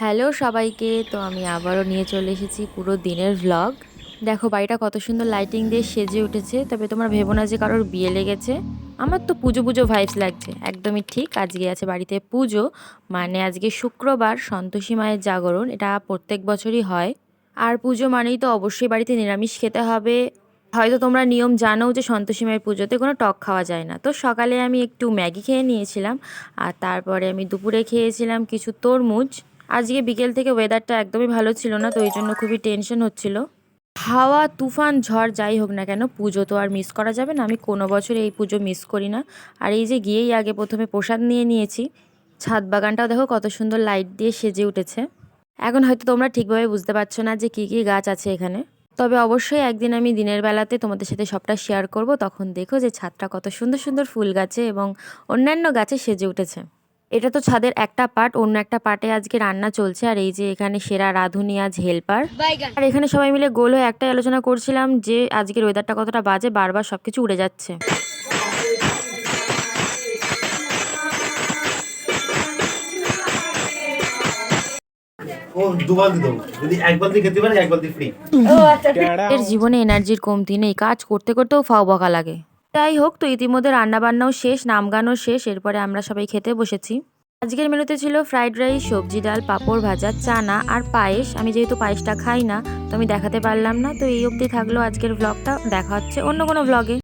Hello সবাইকে, তো আমি আবারও নিয়ে চলে এসেছি পুরো দিনের ভ্লগ। দেখো বাড়িটা কত সুন্দর লাইটিং দিয়ে সেজে উঠেছে। তবে তোমরা ভেবো না যে কারোর বিয়ে লেগেছে। আমার তো পুজো পুজো ভাইবস লাগছে, একদমই ঠিক। আজকে আছে বাড়িতে পুজো, মানে আজকে শুক্রবার সন্তোষী মায়ের জাগরণ। এটা প্রত্যেক বছরই হয়। আর পুজো মানেই তো অবশ্যই বাড়িতে নিরামিষ খেতে হবে। হয়তো তোমরা নিয়ম জানো যে সন্তোষী মায়ের পুজোতে কোনো টক খাওয়া যায় না। তো সকালে আমি একটু ম্যাগি খেয়ে নিয়েছিলাম, আর তারপরে আমি দুপুরে খেয়েছিলাম কিছু তরমুজ। আজকে বিকেল থেকে ওয়েদারটা একদমই ভালো ছিল না, তো এই জন্য খুবই টেনশন হচ্ছিল। হাওয়া তুফান ঝড় যাই হোক না কেন, পুজো তো আর মিস করা যাবে না। আমি কোনো বছর এই পুজো মিস করি না। আর এই যে গিয়েই আগে প্রথমে প্রসাদ নিয়ে নিয়েছি। ছাদ বাগানটাও দেখো কত সুন্দর লাইট দিয়ে সেজে উঠেছে। এখন হয়তো তোমরা ঠিকভাবে বুঝতে পারছো না যে কী কী গাছ আছে এখানে। তবে অবশ্যই একদিন আমি দিনের বেলাতে তোমাদের সাথে সবটা শেয়ার করব। তখন দেখো যে ছাদটা কত সুন্দর সুন্দর ফুল গাছে এবং অন্যান্য গাছে সেজে উঠেছে। এটা তো ছাদের একটা পার্ট, অন্য একটা পার্টে আজকে রান্না চলছে। আর এই যে এখানে সেরা রাঁধুনি আজ হেল্পার। আর এখানে সবাই মিলে গোল হয়ে একটাই আলোচনা করছিলাম যে আজকের ওয়েদারটা কতটা বাজে, বারবার সবকিছু উড়ে যাচ্ছে। ও দু বালতি দেবো, যদি এক বালতি খেতে পারে এক বালতি ফ্রি। এর জীবনে এনার্জির কমতি নেই, কাজ করতে করতেও ফাও বকা লাগে। যাই হোক, তো ইতিমধ্যে রান্নাবান্নাও শেষ, নাম গানও শেষ। এরপরে আমরা সবাই খেতে বসেছি। আজকের মেনুতে ছিল ফ্রাইড রাইস, সবজি ডাল, পাঁপড় ভাজা, চানা আর পায়েস। আমি যেহেতু পায়েসটা খাই না, তো আমি দেখাতে পারলাম না। তো এই অবধি থাকলো আজকের ভ্লগটা। দেখা হচ্ছে অন্য কোনো ভ্লগে।